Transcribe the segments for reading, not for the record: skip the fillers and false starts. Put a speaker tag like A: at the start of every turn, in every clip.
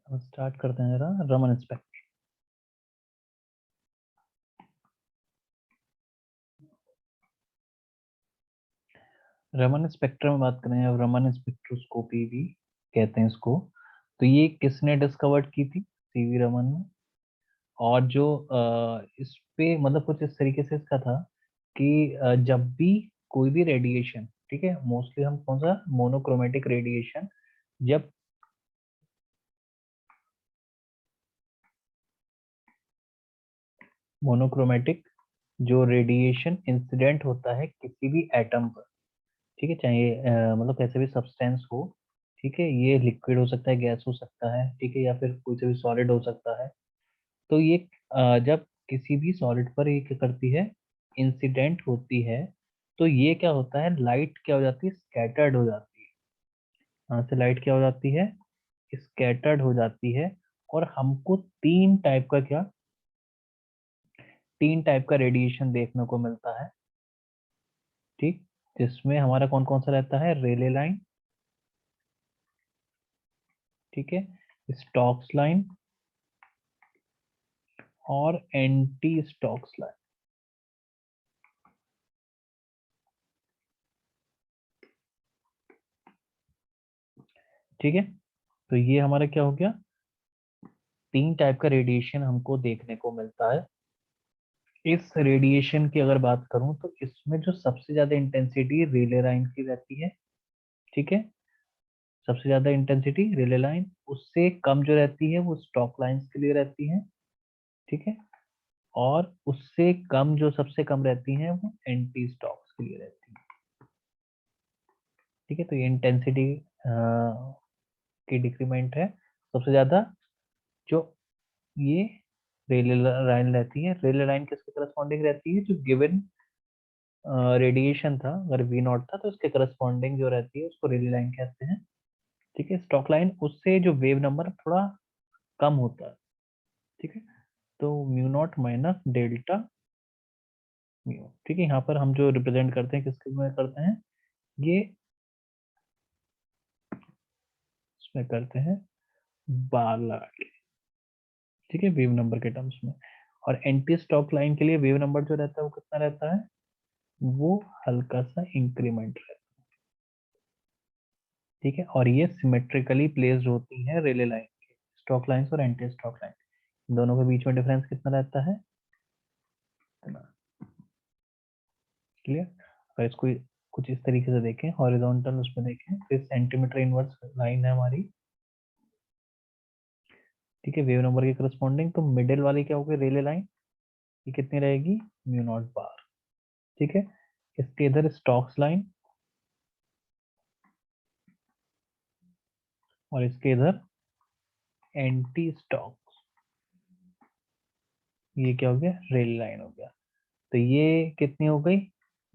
A: अब स्टार्ट करते हैं जरा रमन स्पेक्ट्रम। रमन स्पेक्ट्रम में बात करें, अब रमन स्पेक्ट्रोस्कोपी भी कहते हैं इसको। तो ये किसने डिस्कवर्ड की थी? सीवी रमन ने। और जो इस पे मतलब कुछ इस तरीके से इसका था कि जब भी कोई भी रेडिएशन, ठीक है, मोस्टली हम कौन सा मोनोक्रोमेटिक रेडिएशन, जब मोनोक्रोमेटिक जो रेडिएशन इंसिडेंट होता है किसी भी एटम पर, ठीक है, चाहे मतलब कैसे भी सब्सटेंस हो, ठीक है, ये लिक्विड हो सकता है, गैस हो सकता है, ठीक है, या फिर कोई से भी सॉलिड हो सकता है। तो ये जब किसी भी सॉलिड पर ये क्या करती है, इंसिडेंट होती है, तो ये क्या होता है, लाइट क्या हो जाती है, स्कैटर्ड हो जाती है। यहाँ से लाइट क्या हो जाती है, स्कैटर्ड हो जाती है। और हमको तीन टाइप का रेडिएशन देखने को मिलता है, ठीक, जिसमें हमारा कौन कौन सा रहता है, रेले लाइन, ठीक है, स्टोक्स लाइन और एंटी स्टोक्स लाइन। ठीक है, तो ये हमारा क्या हो गया, तीन टाइप का रेडिएशन हमको देखने को मिलता है। इस रेडिएशन की अगर बात करूं तो इसमें जो सबसे ज्यादा इंटेंसिटी रेले लाइन की रहती है, ठीक है, सबसे ज्यादा इंटेंसिटी रेले लाइन, उससे कम जो रहती है वो स्टॉक लाइंस के लिए रहती है, ठीक है, और उससे कम जो सबसे कम रहती है वो एंटी स्टॉक्स के लिए रहती है। ठीक है, तो ये इंटेंसिटी की डिक्रीमेंट है सबसे ज्यादा जो ये रेले लाइन रहती है। रेले लाइन किसके करस्पॉन्डिंग रहती है, जो गिवन रेडिएशन था, अगर वी नॉट था तो उसके करस्पॉन्डिंग जो रहती है उसको रेले लाइन कहते हैं। ठीक है, स्टॉक लाइन उससे जो वेव नंबर थोड़ा कम होता है, ठीक है, तो mu naught minus delta mu. ठीक है, यहाँ पर हम जो रिप्रेजेंट करते हैं किसके में करते हैं, ये इसमें करते हैं बार लगा के, ठीक है, वेव नंबर के टर्म्स में। और एंटी स्टॉक लाइन के लिए वेव नंबर जो रहता है वो कितना रहता है, वो हल्का सा इंक्रीमेंट रहता है। ठीक है, और ये सिमेट्रिकली प्लेस्ड होती है रेले लाइन के, स्टॉक लाइंस और एंटी स्टॉक लाइन दोनों के बीच में डिफरेंस कितना रहता है, क्लियर। अगर इसको कुछ इस तरीके से देखें, हॉरिजॉन्टल उसमें देखें, तो सेंटीमीटर इनवर्स लाइन है हमारी, ठीक है, वेव नंबर के करस्पॉन्डिंग। तो मिडिल वाली क्या होगी, रेले लाइन, ये कितनी रहेगी, म्यू नॉट बार, ठीक है। इसके इधर स्टॉक्स लाइन और इसके इधर एंटी स्टॉक, ये क्या हो गया, रेल लाइन हो गया। तो ये कितनी हो गई,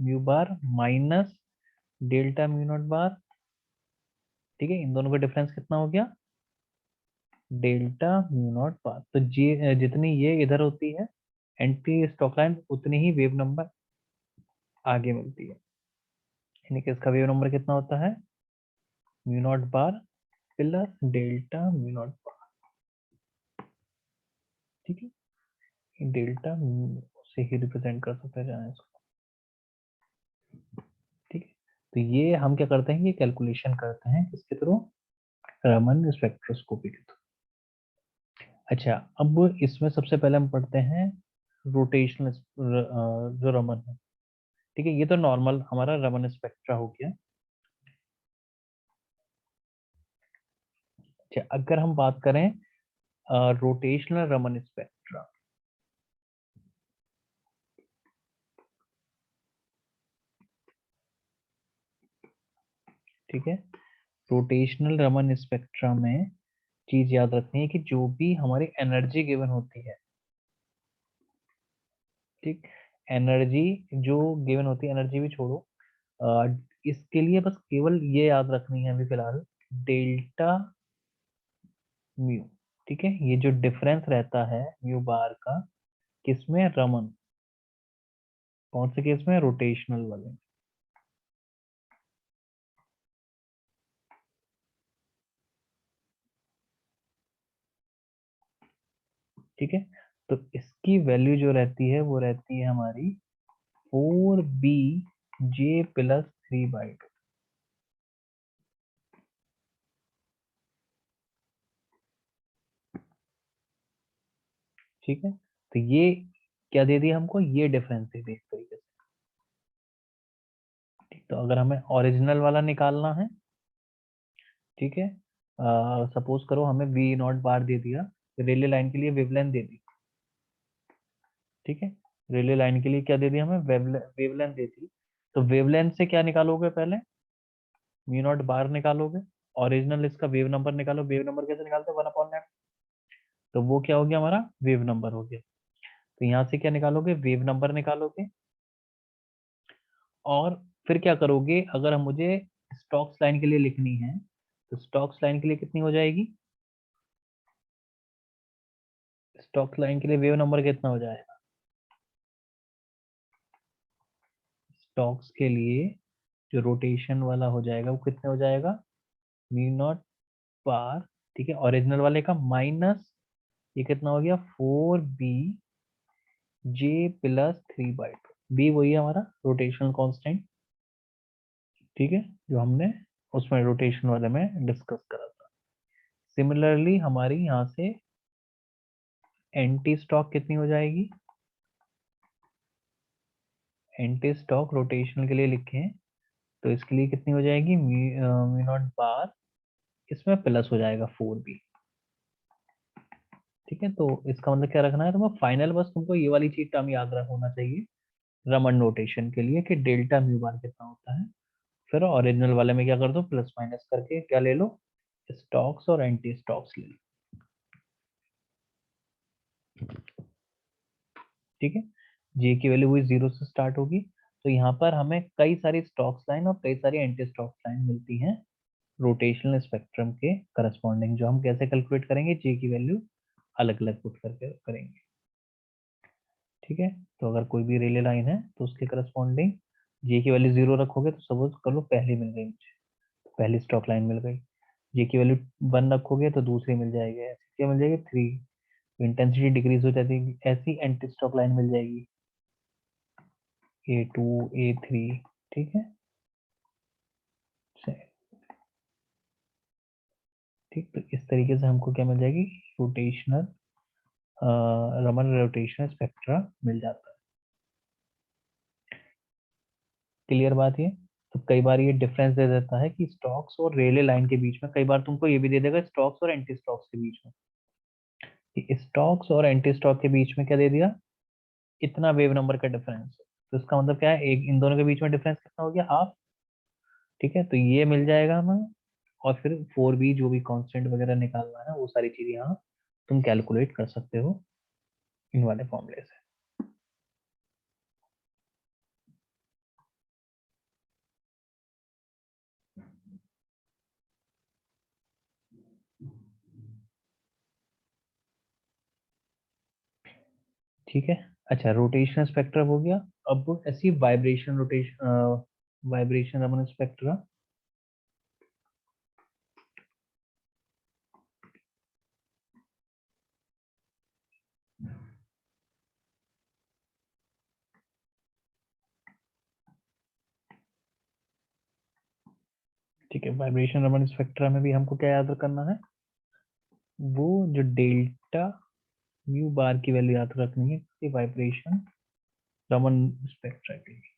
A: mu bar minus delta mu not bar, ठीक है, इन दोनों का डिफरेंस कितना हो गया, डेल्टा म्यू नॉट बार। तो जी जितनी ये इधर होती है एंटी स्टॉक लाइन, उतनी ही वेव नंबर आगे मिलती है। यानी कि इसका वेव नंबर कितना होता है, mu not bar plus delta mu not bar, ठीक है, डेल्टा से ही रिप्रेजेंट कर सकते हैं इसको, ठीक है। तो ये हम क्या करते हैं, ये कैलकुलेशन करते हैं किसके थ्रू, रमन स्पेक्ट्रोस्कोपी के थ्रू। अच्छा, अब इसमें सबसे पहले हम पढ़ते हैं रोटेशनल जो रमन है, ठीक है, ये तो नॉर्मल हमारा रमन स्पेक्ट्रा हो गया। अच्छा, अगर हम बात करें रोटेशनल रमन स्पेक्ट्रा, ठीक है, रोटेशनल रमन स्पेक्ट्रा में चीज याद रखनी है कि जो भी हमारी एनर्जी गिवन होती है, ठीक, एनर्जी जो गिवन होती है, एनर्जी भी छोड़ो, इसके लिए बस केवल ये याद रखनी है अभी फिलहाल, डेल्टा म्यू, ठीक है, ये जो डिफरेंस रहता है म्यू बार का, किसमें, रमन, कौन से केस में, रोटेशनल वाले। ठीक है, तो इसकी वैल्यू जो रहती है वो रहती है हमारी 4bj+3/2। ठीक है, तो ये क्या दे दिया हमको, ये डिफरेंस दे दी इस तरीके से। ठीक, तो अगर हमें ओरिजिनल वाला निकालना है, ठीक है, सपोज करो हमें वी नॉट बार दे दिया, रेलवे लाइन के लिए वेवलेंथ दे दी। ठीक है, रेलवे लाइन के लिए क्या दे दिया हमें, वेवलेंथ दे दी। तो वेवलेंथ से क्या निकालोगे, पहले वी नॉट बार निकालोगे, ओरिजिनल इसका वेव नंबर निकालो। वेव नंबर कैसे निकालते हैं, 1/n। तो वो क्या हो गया, हमारा वेव नंबर हो गया। तो यहाँ से क्या निकालोगे, वेव नंबर निकालोगे। और फिर क्या करोगे, अगर हम मुझे स्टॉक्स लाइन के लिए लिखनी है, तो स्टॉक्स लाइन के लिए कितनी हो जाएगी, स्टॉक्स लाइन के लिए वेव नंबर कितना हो जाएगा, स्टॉक्स के लिए जो रोटेशन वाला हो जाएगा वो कितने हो जाएगा, म्यू नॉट बार, ठीक है, ओरिजिनल वाले का माइनस, ये कितना हो गया, 4bj+3/2। बी वही है हमारा रोटेशनल कांस्टेंट, ठीक है, जो हमने उसमें रोटेशन वाले में डिस्कस करा था। सिमिलरली हमारी यहाँ से एंटी स्टॉक कितनी हो जाएगी, एंटी स्टॉक रोटेशनल के लिए लिखे हैं, तो इसके लिए कितनी हो जाएगी, म्यू नॉट बार, इसमें प्लस हो जाएगा 4b। ठीक है, तो इसका मतलब क्या रखना है तुम्हें, फाइनल बस तुमको ये वाली चीज टर्म याद रख होना चाहिए रमन नोटेशन के लिए, कि डेल्टा म्यू बार कितना होता है। फिर ओरिजिनल वाले में क्या कर दो, प्लस माइनस करके क्या ले लो, स्टॉक्स और एंटी स्टॉक्स ले लो। ठीक है, जे की वैल्यू वही 0 से स्टार्ट होगी। तो यहाँ पर हमें कई सारी स्टॉक्स लाइन और कई सारी एंटी स्टॉक्स लाइन मिलती हैं रोटेशनल स्पेक्ट्रम के करस्पॉन्डिंग, जो हम कैसे कैलकुलेट करेंगे, जे की वैल्यू अलग अलग पुट करके करेंगे। ठीक है, तो अगर कोई भी रेलवे लाइन है तो उसके करस्पॉन्डिंग जे की वैल्यू 0 रखोगे, तो सपोज कर लो पहली मिल गई मुझे, तो पहली स्टॉक लाइन मिल गई। जे की वैल्यू 1 रखोगे तो दूसरी मिल जाएगी, ऐसी क्या मिल जाएगी, 3। इंटेंसिटी डिक्रीज हो जाती है, ऐसी एंटी स्टॉक लाइन मिल जाएगी, A2 A3। ठीक है, ठीक, तो इस तरीके से हमको क्या मिल जाएगी, रोटेशनल रमन रोटेशनल स्पेक्ट्रा मिल जाता है। क्लियर बात ये, तो कई बार ये डिफरेंस दे देता है कि स्टॉक्स और रेलवे लाइन के बीच में, कई बार तुमको ये भी दे देगा स्टॉक्स और एंटी स्टॉक्स के बीच में, कि स्टॉक्स और एंटी स्टॉक के बीच में क्या दे दिया, इतना वेव नंबर का डिफरेंस। तो इसका मतलब क्या है, एक इन दोनों के बीच में डिफरेंस कितना हो गया, हाफ। ठीक है, तो ये मिल जाएगा हमें। और फिर 4b जो भी कांस्टेंट वगैरह निकालना है वो सारी चीजें यहाँ तुम कैलकुलेट कर सकते हो इन वाले फॉर्मूले से। ठीक है, अच्छा, रोटेशन स्पेक्ट्रा हो गया। अब ऐसी vibration rotation, vibration Raman spectra. ठीक है, वाइब्रेशन रमन स्पेक्ट्रा में भी हमको क्या याद करना है, वो जो डेल्टा म्यू बार की वैल्यू याद रखनी है वाइब्रेशन रमन स्पेक्ट्रा के लिए,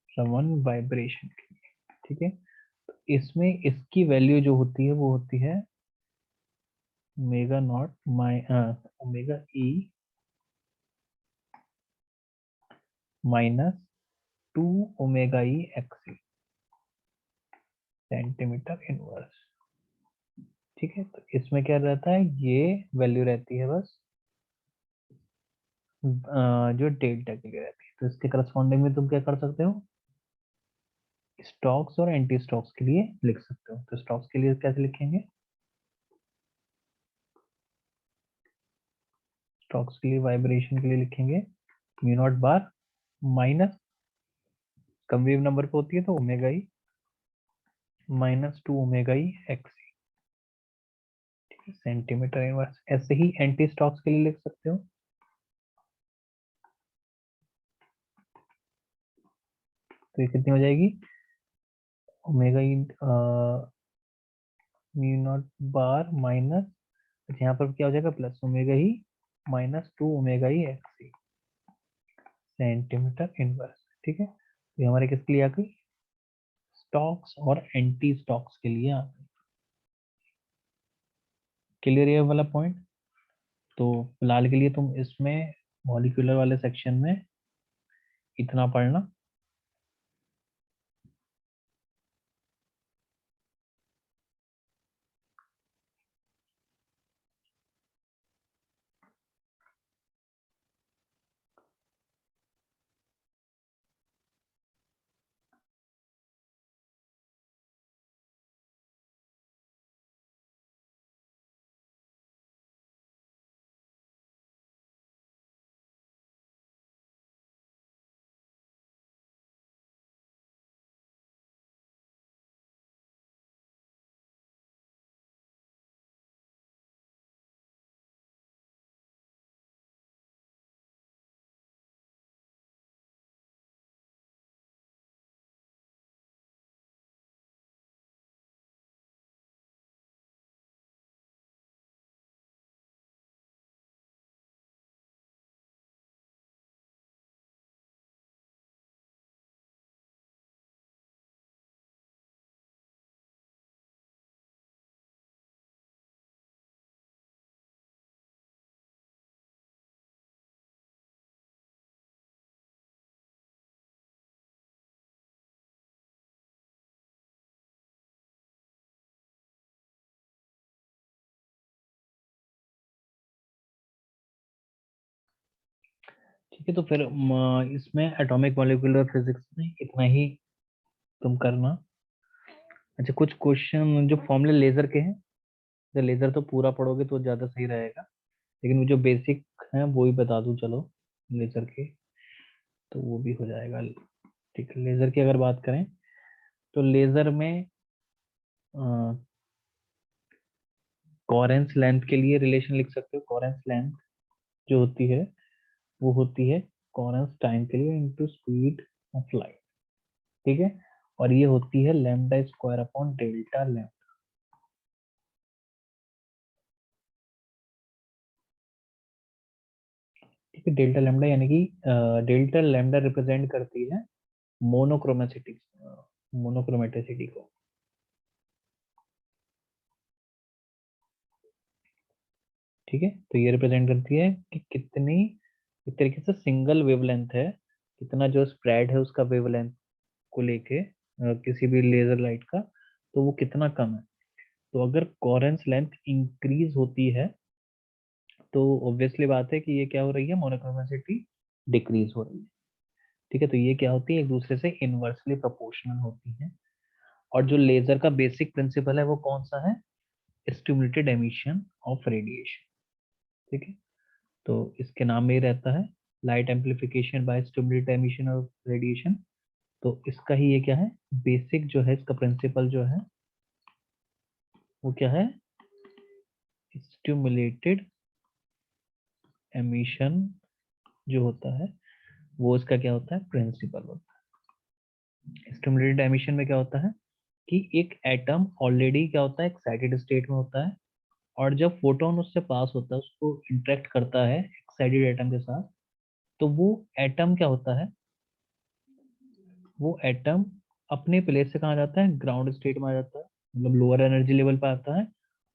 A: रमन वाइब्रेशन के लिए। ठीक है, इसमें इसकी वैल्यू जो होती है वो होती है omega naught omega E minus 2 omega ई एक्स सेंटीमीटर इनवर्स। ठीक है, तो इसमें क्या रहता है, ये वैल्यू रहती है बस जो डेल्टा के लिए रहती है। तो इसके करस्पॉन्डिंग में तुम क्या कर सकते हो, स्टॉक्स और एंटी स्टॉक्स के लिए लिख सकते हो। तो स्टॉक्स के लिए कैसे लिखेंगे, स्टॉक्स के लिए वाइब्रेशन के लिए लिखेंगे mu not bar minus, come wave number पे होती है तो ओमेगा ई माइनस 2 ओमेगा ई एक्स। Centimetre inverse. ऐसे ही एंटी स्टॉक्स के लिए लिख सकते हो, तो ये कितनी हो जाएगी, omega E mu not bar minus, यहाँ पर क्या हो जाएगा, प्लस ओमेगा ही माइनस 2 ओमेगा ही एक्स ई सेंटीमीटर इनवर्स। ठीक है, तो ये हमारे किसके लिए आ गई, स्टॉक्स और एंटी स्टॉक्स के लिए आ गई। क्लियर ये वाला पॉइंट। तो फिलहाल के लिए तुम इसमें मॉलिक्यूलर वाले सेक्शन में इतना पढ़ना। ठीक है, तो फिर इसमें एटॉमिक मॉलिक्यूलर फिजिक्स में इतना ही तुम करना। अच्छा, कुछ क्वेश्चन जो फॉर्मूले लेजर के हैं, तो लेजर तो पूरा पढ़ोगे तो ज्यादा सही रहेगा, लेकिन वो जो बेसिक हैं वो ही बता दूं चलो लेजर के, तो वो भी हो जाएगा। ठीक है, लेजर की अगर बात करें तो लेजर में कोहेरेंस लेंथ के लिए रिलेशन लिख सकते हो। कोहेरेंस लेंथ जो होती है वो होती है कोहेरेंस टाइम के लिए इनटू स्पीड ऑफ लाइट। ठीक है, और ये होती है lambda square upon delta lambda. ठीक है, डेल्टा लैम्डा यानी कि डेल्टा लैम्डा रिप्रेजेंट करती है मोनोक्रोमेसिटी, मोनोक्रोमेटिसिटी को। ठीक है, तो ये रिप्रेजेंट करती है कि कितनी, एक तरीके से सिंगल वेवलेंथ है, कितना जो स्प्रेड है उसका वेवलेंथ को लेके किसी भी लेजर लाइट का, तो वो कितना कम है। तो अगर कोहेरेंस लेंथ इंक्रीज होती है तो ऑब्वियसली बात है कि ये क्या हो रही है, मोनोक्रोमेसिटी डिक्रीज हो रही है। ठीक है, तो ये क्या होती है, एक दूसरे से इनवर्सली प्रोपोर्शनल होती है। और जो लेजर का बेसिक प्रिंसिपल है वो कौन सा है, स्टिमुलेटेड एमिशन ऑफ रेडिएशन। ठीक है, तो इसके नाम में ही रहता है light amplification by stimulated emission of radiation. तो इसका ही ये क्या है, बेसिक जो है इसका प्रिंसिपल जो है वो क्या है, स्टिमुलेटेड एमिशन जो होता है वो इसका क्या होता है, प्रिंसिपल होता है। स्टिमुलेटेड एमिशन में क्या होता है कि एक एटम ऑलरेडी क्या होता है, एक्साइटेड स्टेट में होता है, और जब फोटोन उससे पास होता है, उसको इंटरेक्ट करता है एक्साइटेड एटम के साथ, तो वो एटम क्या होता है, वो एटम अपने प्लेस से कहाँ जाता है, ग्राउंड स्टेट में आ जाता है, मतलब लोअर एनर्जी लेवल पे आता है,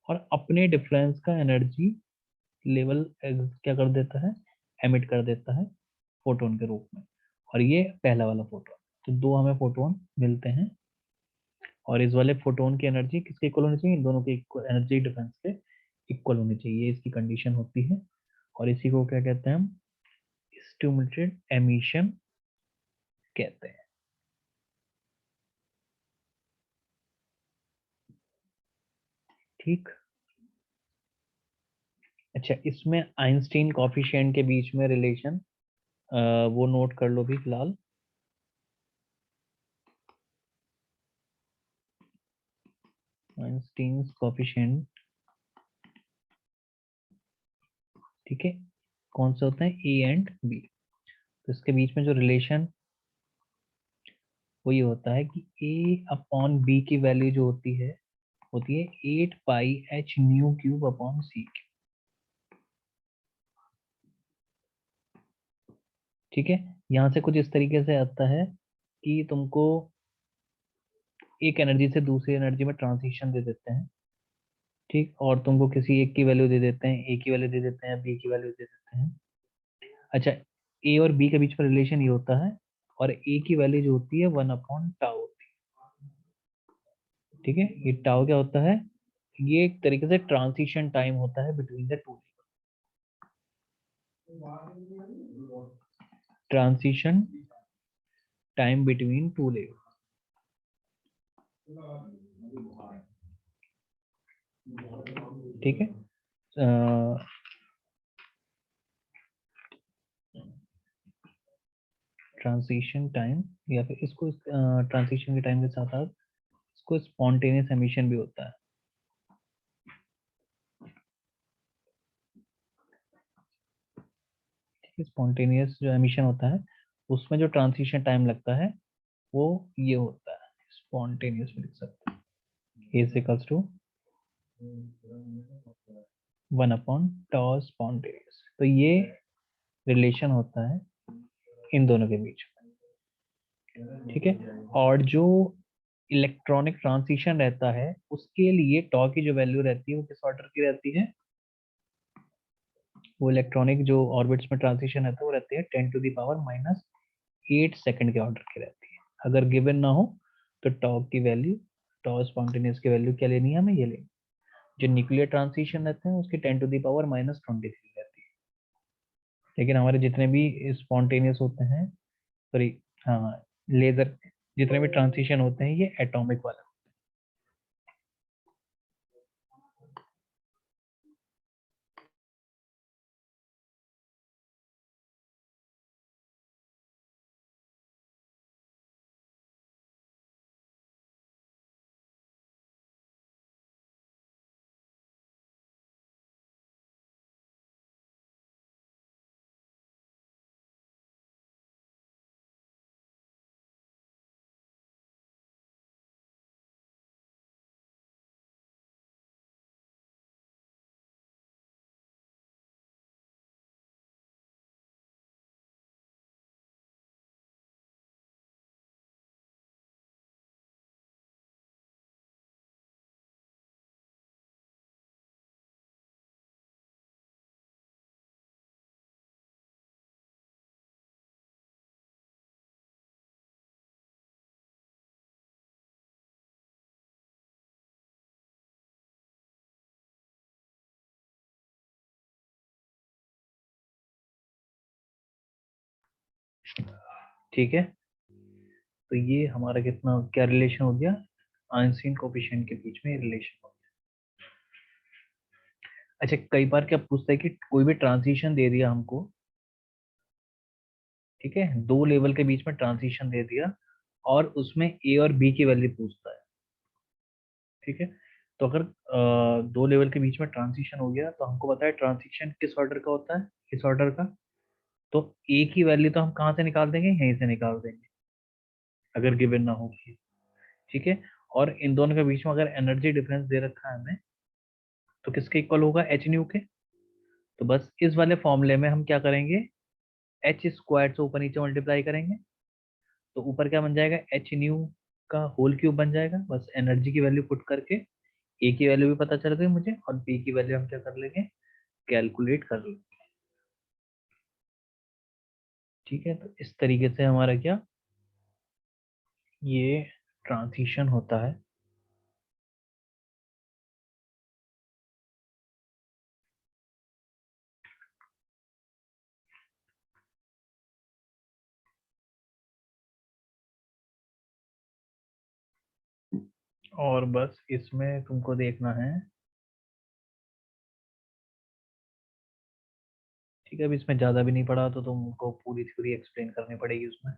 A: और अपने डिफरेंस का एनर्जी लेवल क्या कर देता है, एमिट कर देता है फोटोन के रूप में। और ये पहला वाला फोटोन, तो दो हमें फोटोन मिलते हैं, और इस वाले फोटोन की एनर्जी किसके इक्वल होनी चाहिए, इन दोनों की एनर्जी डिफरेंस के इक्वल होनी चाहिए, ये इसकी कंडीशन होती है। और इसी को क्या कहते हैं हम, स्टिमुलेटेड एमिशन कहते हैं। ठीक। अच्छा, इसमें आइंस्टीन कॉफिशिएंट के बीच में रिलेशन वो नोट कर लो भी फिलहाल। आइंस्टीन कॉफिशिएंट ठीक है, कौन से होते हैं, ए एंड बी। तो इसके बीच में जो रिलेशन वो ये होता है कि ए अपॉन बी की वैल्यू जो होती है 8 पाई h न्यू क्यूब अपॉन सी। ठीक है, यहाँ से कुछ इस तरीके से आता है कि तुमको एक एनर्जी से दूसरी एनर्जी में ट्रांजिशन दे देते हैं। ठीक, और तुमको किसी एक की वैल्यू दे देते हैं, ए की वैल्यू दे देते हैं, बी की वैल्यू दे देते हैं। अच्छा, ए और बी के बीच में रिलेशन ये होता है, और ए की वैल्यू जो होती है 1/टाउ होती है। ठीक है, ये टाउ क्या होता है, ये एक तरीके से ट्रांजिशन टाइम होता है between the two, transition time between two level. ठीक है, ट्रांजिशन टाइम, या फिर इसको ट्रांजिशन के टाइम के साथ साथ इसको स्पॉन्टेनियस एमिशन भी होता है। ठीक है, स्पॉन्टेनियस जो एमिशन होता है उसमें जो ट्रांजिशन टाइम लगता है वो ये होता है, स्पॉन्टेनियस में लिख सकते हैं, ए इक्वल्स टू 1/tau स्पॉन्टेनियस। तो ये रिलेशन होता है इन दोनों के बीच में। ठीक है, और जो इलेक्ट्रॉनिक ट्रांजिशन रहता है उसके लिए टॉ की जो वैल्यू रहती है वो किस ऑर्डर की रहती है, वो इलेक्ट्रॉनिक जो ऑर्बिट्स में ट्रांजिशन रहता है वो रहती है 10⁻⁻8 सेकंड के ऑर्डर की रहती है। अगर गिवन ना हो तो टॉ की वैल्यू, टॉ स्पॉन्टेनियस की वैल्यू क्या लेनी है हमें, ये लेनी। जो न्यूक्लियर ट्रांजिशन रहते हैं उसकी 10⁻⁻23 रहती है। लेकिन हमारे जितने भी स्पॉन्टेनियस होते हैं, सॉरी, हाँ, लेजर, जितने भी ट्रांजिशन होते हैं ये एटॉमिक वाला। ठीक है, तो ये हमारा कितना क्या रिलेशन हो गया, आइंस्टीन कोफिशिएंट के बीच में रिलेशन हो गया। अच्छा, कई बार क्या पूछता है कि कोई भी ट्रांजिशन दे दिया हमको, ठीक है, दो लेवल के बीच में ट्रांजिशन दे दिया और उसमें ए और बी की वैल्यू पूछता है। ठीक है, तो अगर दो लेवल के बीच में ट्रांजिशन हो गया तो हमको पता है ट्रांजिशन किस ऑर्डर का होता है, किस ऑर्डर का। तो ए की वैल्यू तो हम कहाँ से निकाल देंगे, यहीं से निकाल देंगे अगर गिवन ना हो। ठीक है, और इन दोनों के बीच में अगर एनर्जी डिफरेंस दे रखा है हमें तो किसके इक्वल होगा, एच न्यू के। तो बस इस वाले फॉर्मूले में हम क्या करेंगे, एच स्क्वायर से ऊपर नीचे मल्टीप्लाई करेंगे, तो ऊपर क्या बन जाएगा, एच न्यू का होल क्यूब बन जाएगा। बस एनर्जी की वैल्यू पुट करके ए की वैल्यू भी पता चल गई मुझे, और बी की वैल्यू हम क्या कर लेंगे, कैलकुलेट कर लेंगे। ठीक है, तो इस तरीके से हमारा क्या, ये ट्रांजिशन होता है। और बस इसमें तुमको देखना है, ठीक है, अब इसमें ज्यादा भी नहीं पड़ा तो तुमको पूरी थ्योरी एक्सप्लेन करनी पड़ेगी उसमें।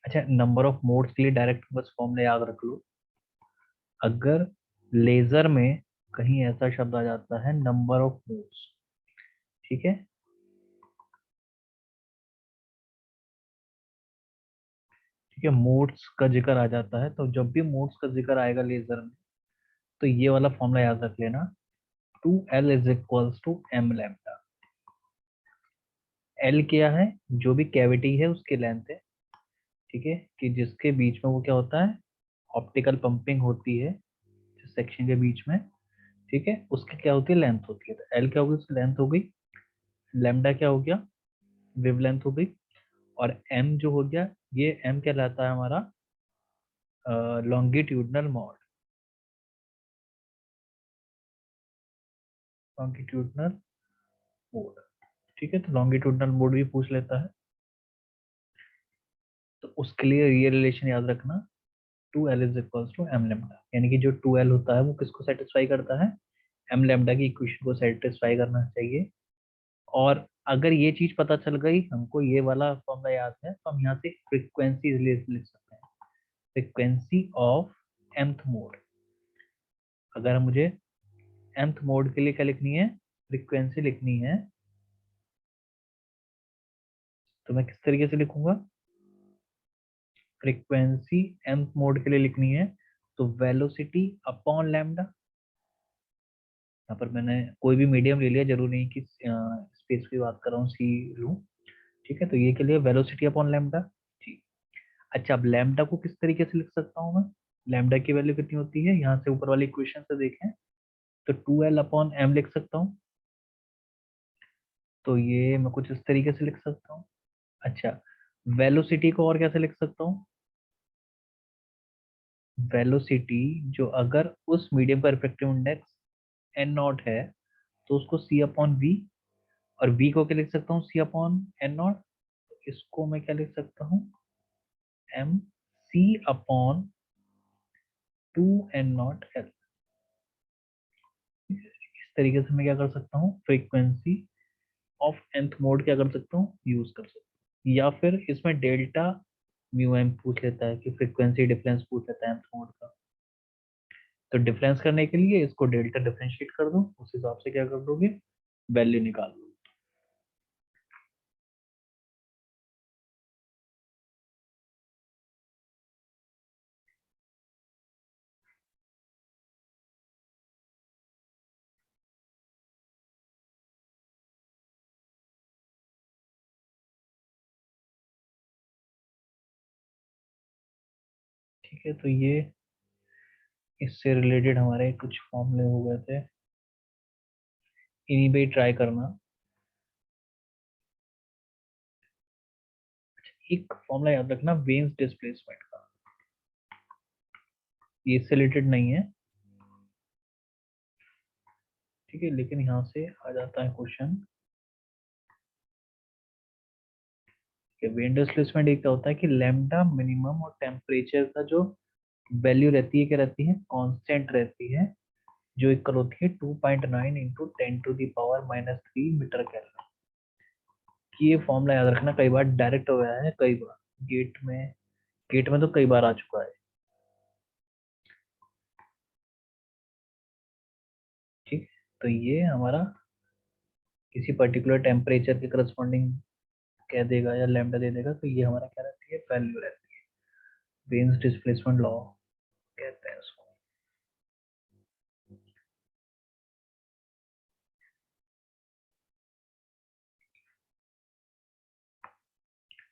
A: अच्छा, नंबर ऑफ मोड्स के लिए डायरेक्ट बस फॉर्मूला याद रख लो। अगर लेजर में कहीं ऐसा शब्द आ जाता है नंबर ऑफ मोड्स, ठीक है, ठीक है। मोड्स का जिक्र आ जाता है, तो जब भी मोड्स का जिक्र आएगा लेजर में, तो ये वाला फॉर्मूला याद रख लेना, 2L is equals to m lambda. L क्या है, जो भी कैविटी है उसकी लेंथ है, ठीक है, कि जिसके बीच में वो क्या होता है, ऑप्टिकल पंपिंग होती है सेक्शन के बीच में, ठीक है, उसकी क्या होती है, लेंथ होती है। तो एल क्या होगी, उसकी लेंथ हो गई। लैम्डा क्या हो गया, वेवलेंथ हो गई। और एम जो हो गया, ये एम कहलाता है हमारा लॉन्गिट्यूडनल मॉड, लॉन्गिट्यूडनल मोड, ठीक है। तो लॉन्गिट्यूडनल मोड भी पूछ लेता है, तो उसके लिए ये रिलेशन याद रखना, 2L is equals to m lambda, यानी कि जो 2L होता है वो किसको सेटिस्फाई करता है, एम लेमडा की इक्वेशन को सेटिस्फाई करना चाहिए। और अगर ये चीज पता चल गई, हमको ये वाला फॉर्मूला याद है, तो हम यहाँ से फ्रीक्वेंसी लिख सकते हैं, फ्रीक्वेंसी ऑफ एम्थ मोड। अगर मुझे एम्थ मोड के लिए क्या लिखनी है, फ्रीक्वेंसी लिखनी है, तो मैं किस तरीके से लिखूंगा, फ्रीक्वेंसी एम्थ मोड के लिए लिखनी है तो वेलोसिटी अपॉन लैम्डा। यहाँ पर मैंने कोई भी मीडियम ले लिया, जरूरी नहीं कि स्पेस की बात कर रहा हूँ, सी लूँ, ठीक है। तो ये के लिए वेलोसिटी अपॉन लैम्डा, ठीक। अच्छा, अब लैम्डा को किस तरीके से लिख सकता हूँ मैं, लैम्डा की वैल्यू कितनी होती है, यहाँ से ऊपर वाली इक्वेशन से देखें, तो 2L अपॉन एम लिख सकता हूँ। तो ये मैं कुछ इस तरीके से लिख सकता हूँ। अच्छा, वेलोसिटी को और कैसे लिख सकता हूँ, वेलोसिटी जो अगर उस मीडियम का रिफ्रैक्टिव इंडेक्स एन नॉट है, तो उसको सी अपॉन वी, और वी को क्या लिख सकता हूँ, सी अपॉन एन नॉट। इसको मैं क्या लिख सकता हूँ, एम सी अपॉन 2N0L। इस तरीके से मैं क्या कर सकता हूँ, फ्रीक्वेंसी ऑफ nth मोड क्या कर सकता हूँ, यूज कर सकता हूँ। या फिर इसमें डेल्टा म्यू एम पूछ लेता है, कि फ्रीक्वेंसी डिफरेंस पूछ लेता है nth मोड का, तो डिफरेंस करने के लिए इसको डेल्टा डिफरेंशिएट कर दो, उस हिसाब से क्या कर दोगे, वैल्यू निकाल दो। ठीक है, तो ये इससे रिलेटेड हमारे कुछ फॉर्मूले हो गए थे, इन्हीं पे ट्राई करना। एक फॉर्मूला याद रखना, वेन्स डिस्प्लेसमेंट का, ये इससे रिलेटेड नहीं है, ठीक है, लेकिन यहाँ से आ जाता है क्वेश्चन कि वेन डिस्प्लेसमेंट एक क्या होता है, कि लैम्डा मिनिमम और टेम्परेचर का जो वैल्यू रहती है, क्या रहती है, कांस्टेंट रहती है, जो इक्वल होती है 2.9 इंटू 10⁻³ मीटर केल्विन। ये फॉर्मूला याद रखना, कई बार डायरेक्ट हो गया है, कई बार गेट में तो कई बार आ चुका है, ठीक। तो ये हमारा किसी पर्टिकुलर टेम्परेचर के करस्पॉन्डिंग कह देगा या लैम्डा दे देगा, तो ये हमारा क्या रहती है, वैल्यू रहती है, वेन्स डिस्प्लेसमेंट लॉ कहते हैं उसको।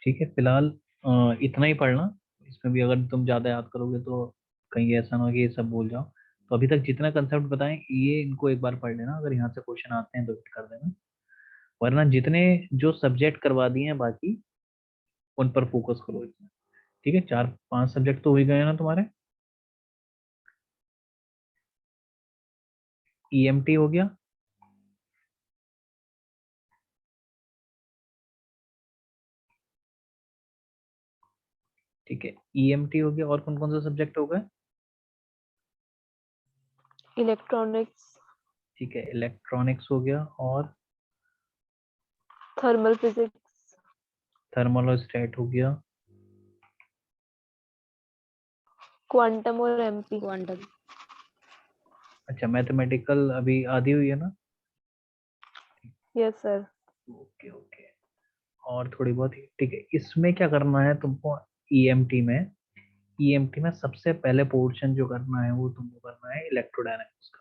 A: ठीक है, फिलहाल इतना ही पढ़ना, इसमें भी अगर तुम ज्यादा याद करोगे तो कहीं ऐसा ना हो कि ये सब भूल जाओ। तो अभी तक जितना कंसेप्ट बताएं, ये इनको एक बार पढ़ लेना, अगर यहाँ से क्वेश्चन आते हैं तो फिर कर देना, वरना जितने जो सब्जेक्ट करवा दिए हैं बाकी, उन पर फोकस करो इसमें। ठीक है, 4-5 सब्जेक्ट तो हो ही गए ना तुम्हारे। ईएमटी हो गया, ठीक है, ईएमटी हो गया, और कौन कौन से सब्जेक्ट हो गए,
B: इलेक्ट्रॉनिक्स,
A: ठीक है, इलेक्ट्रॉनिक्स हो गया, और
B: थर्मल फिजिक्स,
A: थर्मल और स्टैट हो गया,
B: क्वांटम और एमपी। क्वांटम
A: अच्छा, मैथमेटिकल अभी आधी हुई है ना,
B: यस सर।
A: Okay okay. और थोड़ी बहुत ठीक है, इसमें क्या करना है तुमको? ईएमटी में, ईएमटी में सबसे पहले पोर्शन जो करना है वो तुमको करना है इलेक्ट्रोडायनेमिक्स का।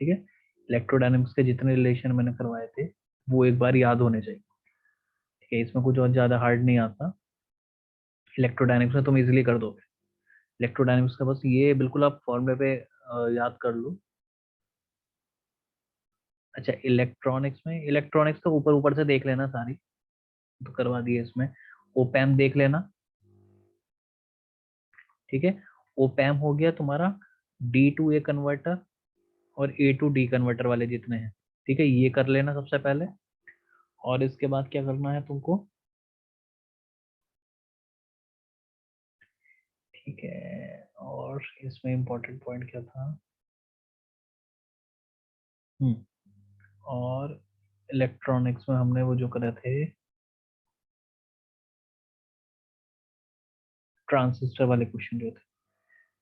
A: ठीक है, इलेक्ट्रोडायनेमिक्स के जितने रिलेशन मैंने करवाए थे वो एक बार याद होने चाहिए। ठीक है, इसमें कुछ और ज्यादा हार्ड नहीं आता, इलेक्ट्रोडायनेमिक्स में तुम इजीली कर दोगे। इलेक्ट्रोडायनेमिक्स का बस ये बिल्कुल आप फॉर्मूले पे याद कर लो। अच्छा, इलेक्ट्रॉनिक्स में, इलेक्ट्रॉनिक्स तो ऊपर ऊपर से देख लेना सारी, तो करवा दिए इसमें। ओपैम देख लेना। ठीक है, ओपैम हो गया तुम्हारा डी टू ए कन्वर्टर और ए टू डी कन्वर्टर वाले जितने हैं। ठीक है, ये कर लेना सबसे पहले। और इसके बाद क्या करना है तुमको? ठीक है, और इसमें इंपॉर्टेंट पॉइंट क्या था? हम्म, और इलेक्ट्रॉनिक्स में हमने वो जो करे थे ट्रांजिस्टर वाले क्वेश्चन जो थे।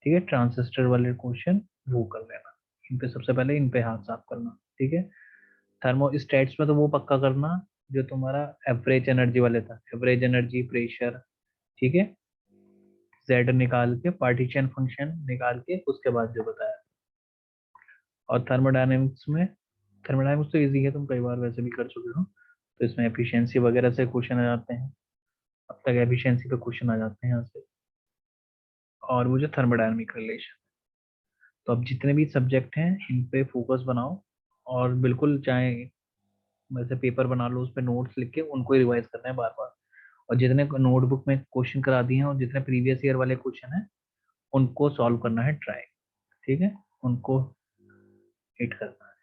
A: ठीक है, ट्रांजिस्टर वाले क्वेश्चन वो कर लेना। इन पे सबसे पहले इन पे हाथ साफ करना। ठीक है, थर्मोस्टेट्स में तो वो पक्का करना जो तुम्हारा एवरेज एनर्जी वाले था, एवरेज एनर्जी, प्रेशर। ठीक है, जेड निकाल के पार्टीशन फंक्शन निकाल के उसके बाद जो बताया। और थर्मोडायनेमिक्स में, थर्मोडायनेमिक्स तो इजी है, तुम कई बार वैसे भी कर चुके हो, तो इसमें एफिशिएंसी वगैरह से क्वेश्चन आ जाते हैं। अब तक एफिशिएंसी पे क्वेश्चन आ जाते हैं यहाँ से। और वो जो थर्मोडायनेमिक रिलेशन, तो अब जितने भी सब्जेक्ट हैं इन पे फोकस बनाओ। और बिल्कुल चाहे वैसे पेपर बना लो, उस पर नोट्स लिख के उनको ही रिवाइज करना है बार बार। और जितने नोटबुक में क्वेश्चन करा दिए हैं और जितने प्रीवियस ईयर वाले क्वेश्चन हैं उनको सॉल्व करना है ट्राई। ठीक है, उनको हिट करना है।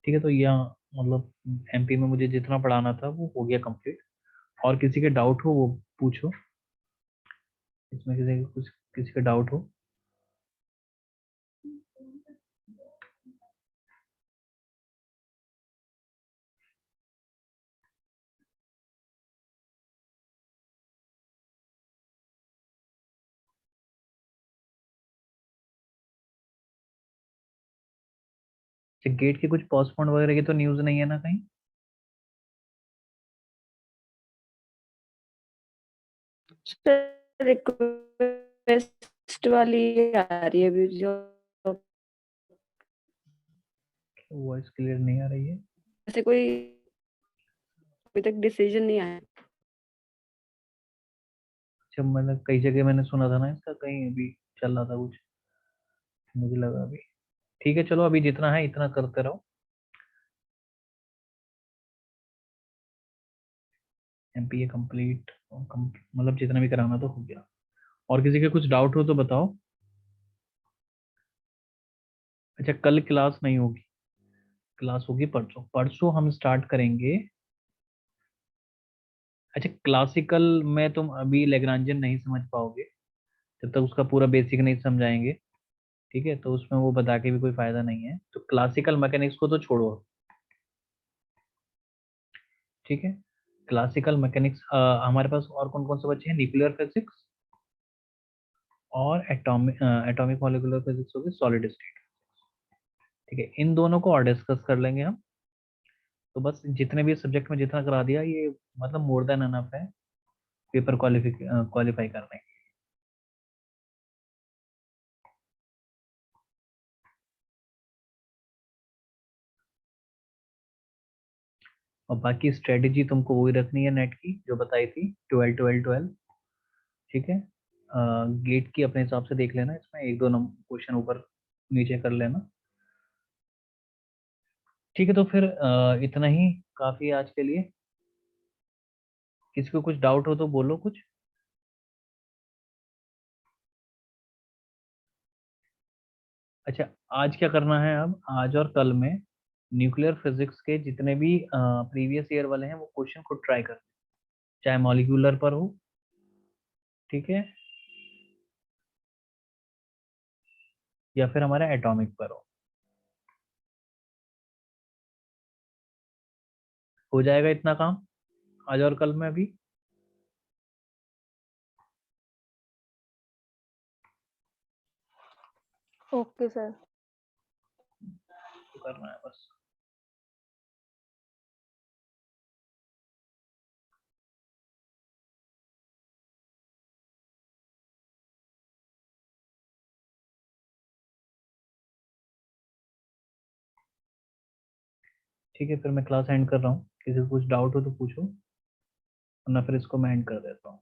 A: ठीक है, तो यहाँ मतलब एमपी में मुझे जितना पढ़ाना था वो हो गया कंप्लीट। और किसी के डाउट हो वो पूछो, इसमें किसी का कुछ, किसी का डाउट हो? गेट के कुछ पोस्टपोन वगैरह की तो न्यूज नहीं है ना कहीं?
B: रिक्वेस्ट वाली आ रही है अभी जो,
A: वॉइस क्लियर नहीं आ रही है।
B: ऐसे कोई अभी तक डिसीजन नहीं आया।
A: अच्छा, मतलब कई जगह मैंने सुना था ना इसका, कहीं अभी चल रहा था कुछ, मुझे लगा अभी। ठीक है, चलो अभी जितना है इतना करते रहो। एमपीए कंप्लीट, मतलब जितना भी कराना तो हो गया। और किसी के कुछ डाउट हो तो बताओ। अच्छा, कल क्लास नहीं होगी, क्लास होगी परसों। परसों हम स्टार्ट करेंगे। अच्छा, क्लासिकल में तुम अभी लेग्रांजन नहीं समझ पाओगे जब तक उसका पूरा बेसिक नहीं समझाएंगे। ठीक है, तो उसमें वो बता के भी कोई फायदा नहीं है, तो क्लासिकल मैकेनिक्स को तो छोड़ो। ठीक है, क्लासिकल मैकेनिक्स हमारे पास और कौन कौन से बच्चे हैं? न्यूक्लियर फिजिक्स और एटॉमिक एटॉमिक मॉलिक्यूलर फिजिक्स होगी, सॉलिड स्टेट। ठीक है, इन दोनों को और डिस्कस कर लेंगे हम। तो बस जितने भी सब्जेक्ट में जितना करा दिया ये मतलब मोर देन अनफ है पेपर क्वालिफाई करने के। और बाकी स्ट्रेटेजी तुमको वही रखनी है नेट की जो बताई थी, 12 12 12। ठीक है, गेट की अपने हिसाब से देख लेना, इसमें एक दो क्वेश्चन ऊपर नीचे कर लेना। ठीक है, तो फिर इतना ही काफी है आज के लिए। किसी को कुछ डाउट हो तो बोलो कुछ। अच्छा, आज क्या करना है? अब आज और कल में न्यूक्लियर फिजिक्स के जितने भी प्रीवियस ईयर वाले हैं वो क्वेश्चन को ट्राई कर, चाहे मॉलिक्यूलर पर हो। ठीक है, या फिर हमारे एटॉमिक पर हो जाएगा इतना काम आज और कल में अभी।
B: Okay sir.
A: तो करना है बस। ठीक है, फिर मैं क्लास एंड कर रहा हूँ। किसी को कुछ डाउट हो तो पूछो, वरना फिर इसको मैं एंड कर देता हूँ।